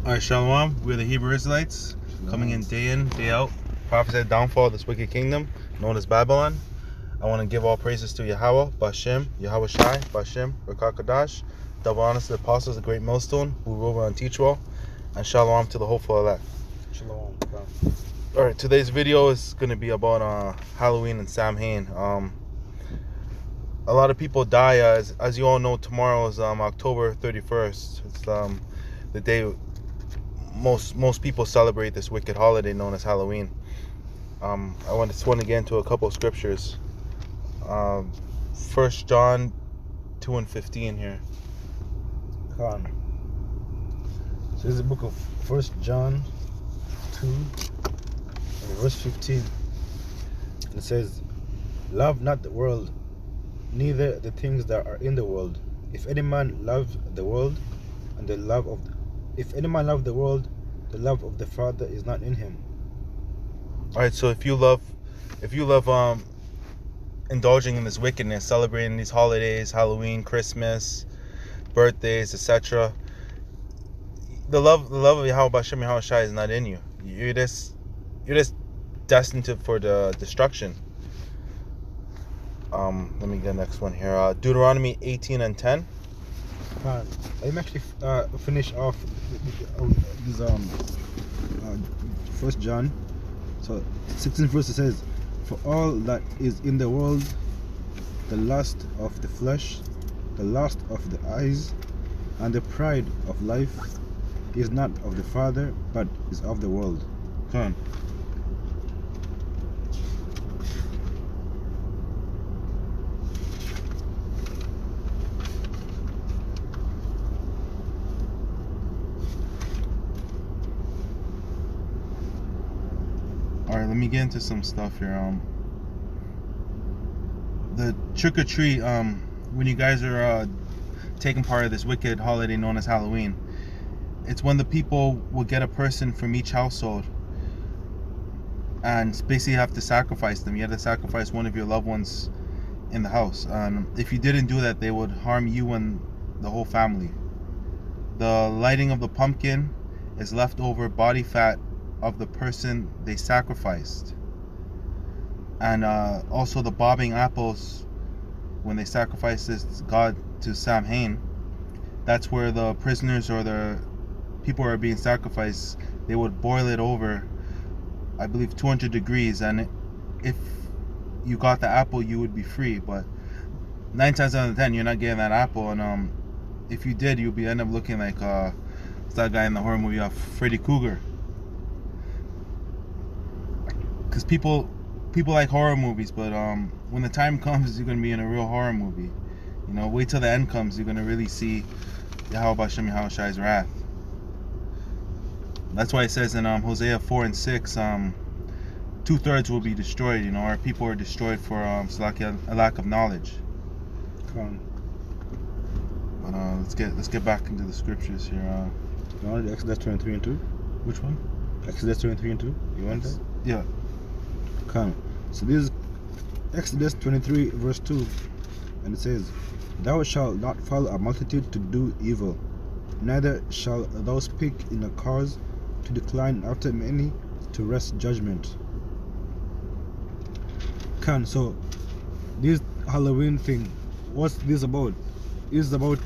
Alright, Shalom. We're the Hebrew Israelites, coming in, day out. Prophesied downfall of this wicked kingdom, known as Babylon. I want to give all praises to Yahweh, Bashem, Yahweh Shai, Bashem, Rakakadash. Double honors to the apostles, the great millstone, who rule and teach well. And Shalom to the hopeful elect. Shalom. Alright, today's video is going to be about Halloween and Samhain. A lot of people die, as you all know. Tomorrow is October 31st. It's the day most people celebrate this wicked holiday known as Halloween. I just want to get into a couple of scriptures. 1 John 2 and 15 here. Khan. So this is the book of 1 John 2 and verse 15. And it says, "Love not the world, neither the things that are in the world. If any man love the world, and if any man love the world, the love of the Father is not in him." All right, so if you love indulging in this wickedness, celebrating these holidays, Halloween, Christmas, birthdays, etc., the love of Yahweh Bashem Yahweh Shai is not in you. You're just destined for the destruction. Let me get the next one here. Deuteronomy 18 and 10. Let me actually finish off this 1 John. So 16th verse, it says, "For all that is in the world, the lust of the flesh, the lust of the eyes, and the pride of life is not of the Father, but is of the world." Come on. Alright, let me get into some stuff here. The trick or treat, when you guys are taking part of this wicked holiday known as Halloween, it's when the people will get a person from each household and basically have to sacrifice them. You have to sacrifice one of your loved ones in the house. If you didn't do that, they would harm you and the whole family. The lighting of the pumpkin is leftover body fat of the person they sacrificed. And also the bobbing apples, when they sacrifice this god to Samhain, that's where the prisoners or the people who are being sacrificed, they would boil it over, I believe, 200 degrees, and if you got the apple, you would be free. But 9 times out of 10, you're not getting that apple, and if you did, you'd end up looking like that guy in the horror movie, Freddy Krueger. Because people like horror movies, but when the time comes, you're gonna be in a real horror movie. You know, wait till the end comes. You're gonna really see Yahweh Bashem Yahweh Shai's wrath. That's why it says in Hosea 4 and 6, 2/3 will be destroyed. You know, our people are destroyed for a lack of knowledge. Khan. But let's get back into the scriptures here. You wanted Exodus 23 and 2? Which one? Exodus 23 and 2. You want that? Yeah. So this is Exodus 23 verse 2, and it says, "Thou shalt not follow a multitude to do evil, neither shalt thou speak in a cause to decline after many to wrest judgment." So this Halloween thing, what's this about? It's about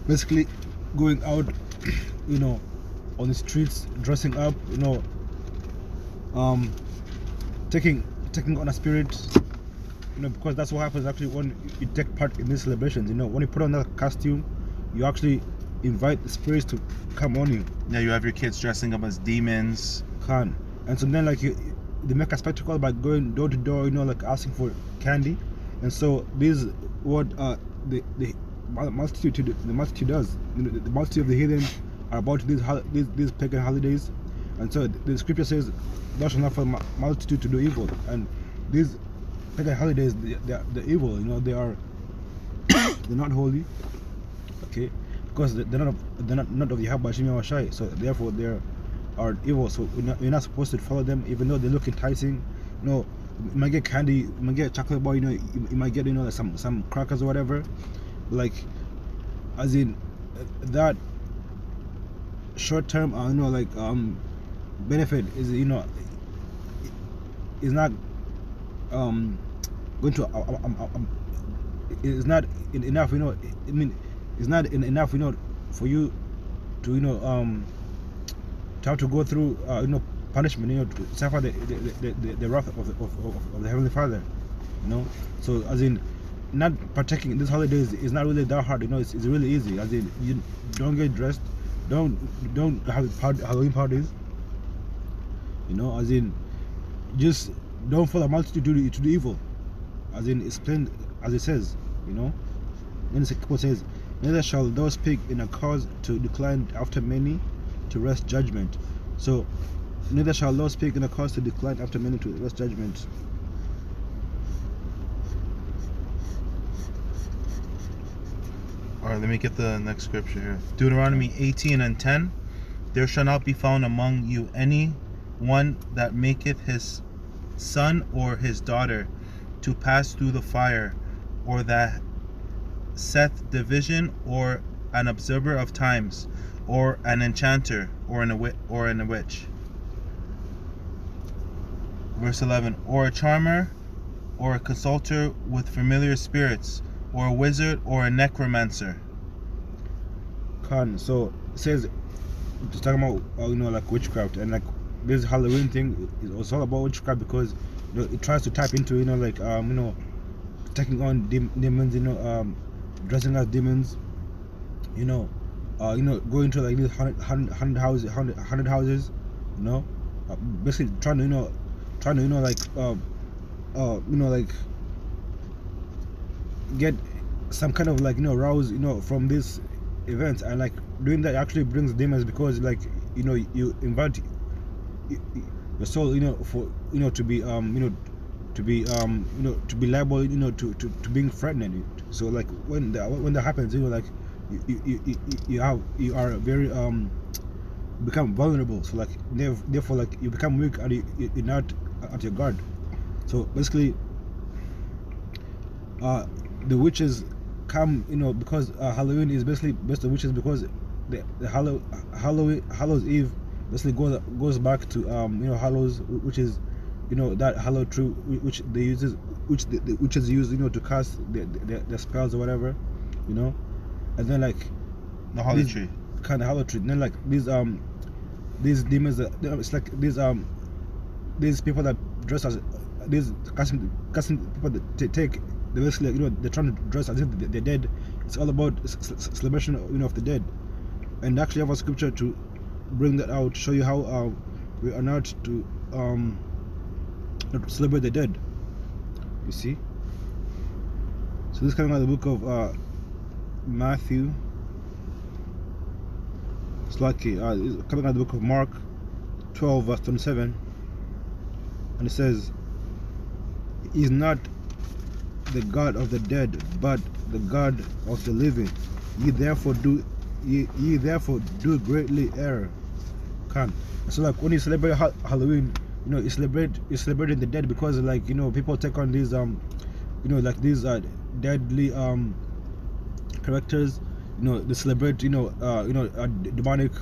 basically going out, you know, on the streets, dressing up, you know, taking on a spirit, you know, because that's what happens actually when you take part in these celebrations. You know, when you put on that costume, you actually invite the spirits to come on you. Yeah, you have your kids dressing up as demons. And so then, like, they make a spectacle by going door to door, you know, like asking for candy. And so this is what the multitude does. You know, the multitude of the heathen are about these pagan holidays. And so the scripture says, "Thou shalt not follow multitude to do evil." And these pagan holidays, they're evil. You know, they're not holy. Okay, because they're not of Yahweh Bashem Yahweh Shai. So therefore they are evil. So you're not supposed to follow them, even though they look enticing. You know, you might get candy, you might get a chocolate bar. You know, you might get, you know, like some crackers or whatever. Like, as in that short-term, benefit is, is not going to is not enough, I mean, it's not enough, for you to, to have to go through, punishment, to suffer the wrath of the Heavenly Father, So, as in, not partaking these holidays is not really that hard, it's really easy. As in, you don't get dressed, don't have Halloween parties, as in, just don't follow the multitude to do evil, as in, it's plain as it says, Then the second part says, neither shall thou speak in a cause to decline after many to wrest judgment. So, neither shall thou speak in a cause to decline after many to wrest judgment. Alright, let me get the next scripture here. Deuteronomy 18:10. There shall not be found among you any one that maketh his son or his daughter to pass through the fire, or that saith division, or an observer of times, or an enchanter, or a witch. Verse 11. Or a charmer, or a consulter with familiar spirits, or a wizard, or a necromancer. So it says, it's talking about like witchcraft, and like this Halloween thing is all about witchcraft, because it tries to tap into taking on demons, dressing as demons, going to like these 100 houses, basically trying to like get some kind of like rouse from this event, and like doing that actually brings demons, because like you invite your soul for to be to be liable to being threatened. So like when that happens, like you are very become vulnerable. So like therefore like you become weak, and you're not at your guard. So basically the witches come, because Halloween is basically based on witches, because the Hallows Eve basically goes back to Hallows, which is that Hallow tree which the witches use to cast the spells or whatever, and then like the holly tree, kind of Hallow tree. And then like these demons, it's like these people that dress as these casting people that take. They basically, they're trying to dress as if they're dead. It's all about celebration, of the dead. And actually, I have a scripture to bring that out, to show you how we are not to celebrate the dead. You see. So this is coming out of the book of Matthew. It's coming out of the book of Mark 12 verse 27, and it says, "He is not the God of the dead, but the God of the living. Ye therefore do greatly err." So like when you celebrate Halloween, you celebrating the dead, because like people take on these like these deadly characters. They celebrate demonic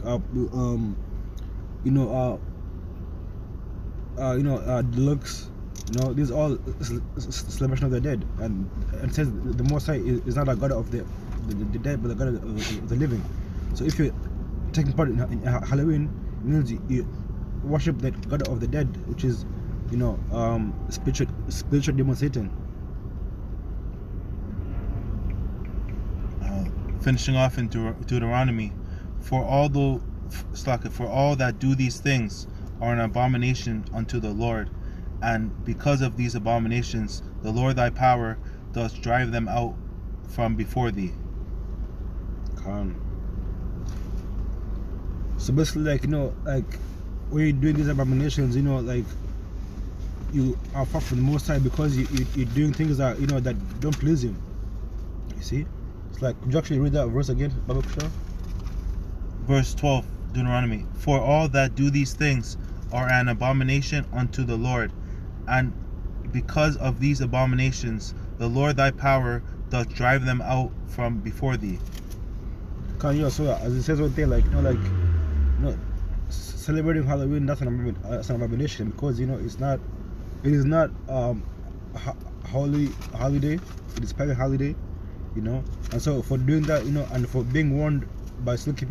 looks. These are all celebration of the dead, and it says the Most High is not a God of the dead, but the God of the living. So if you're taking part in Halloween, it means you worship the God of the dead, which is spiritual demon Satan. Finishing off in Deuteronomy, for all that do these things are an abomination unto the Lord. And because of these abominations, the Lord thy power does drive them out from before thee. So basically, like like when you're doing these abominations, like you are far from the Most High, because you're doing things that that don't please Him. You see, it's like, could you actually read that verse again, Baba Kusha? Verse 12, Deuteronomy. For all that do these things are an abomination unto the Lord. And because of these abominations, the Lord thy power doth drive them out from before thee. So as it says right there, like no, celebrating Halloween, that's an abomination, because you know it is not holy holiday. It is pagan holiday, you know. And so for doing that, you know, and for being warned by still keep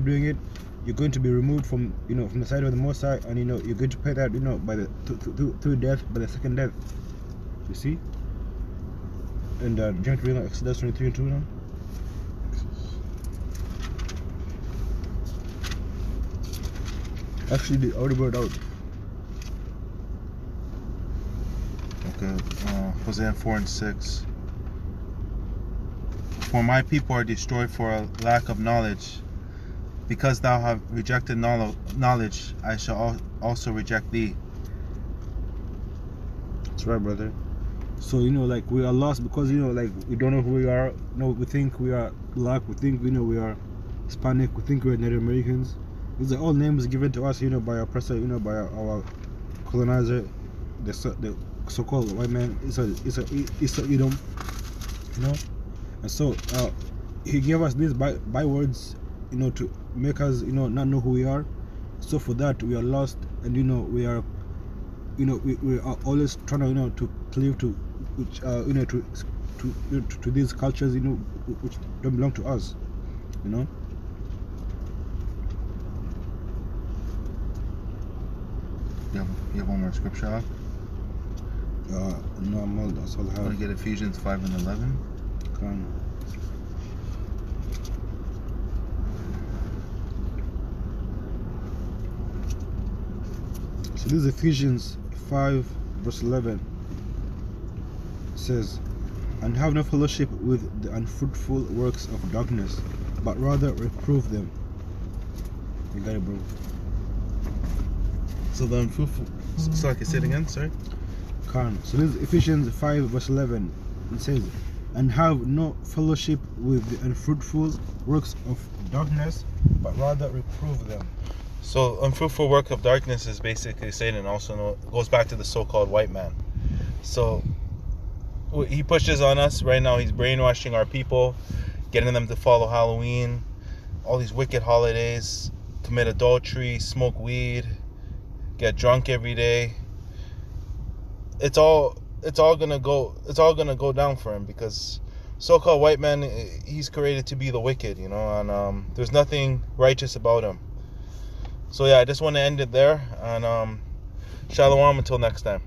doing it, you're going to be removed from, you know, from the side of the Most High, and you know you're going to pay that, you know, by the through death, by the second death. You see. And jump to read Exodus 23 and 2 now. Actually, they already brought it out. Okay, Hosea 4 and 6. For my people are destroyed for a lack of knowledge. Because thou hast rejected knowledge, I shall also reject thee. That's right, brother. So, you know, like, we are lost because, you know, like, we don't know who we are. You know, we think we are black. We think, you know, we are Hispanic. We think we're Native Americans. These are all names given to us, you know, by our oppressor, you know, by our colonizer, the so-called white man. It's a Edom, you know. And so he gave us these bywords, you know, to make us, you know, not know who we are. So for that we are lost, and you know we are, you know, we are always trying to, you know, to cleave to which you know, to these cultures, you know, which don't belong to us, you know. You have one more scripture up? No, I'm all, that's all I have. I want to get Ephesians 5 and 11. Come. So this is Ephesians 5 verse 11. It says, and have no fellowship with the unfruitful works of darkness, but rather reprove them. You got it, bro. So the unfruitful. So I can say it again, sorry. So this is Ephesians 5 verse 11. It says, and have no fellowship with the unfruitful works of darkness, but rather reprove them. So unfruitful work of darkness is basically Satan. Also goes back to the so-called white man. So he pushes on us right now. He's brainwashing our people, getting them to follow Halloween, all these wicked holidays, commit adultery, smoke weed, get drunk every day. It's all gonna go down for him, because so-called white man, he's created to be the wicked, you know, and there's nothing righteous about him. So yeah, I just want to end it there, and shalom until next time.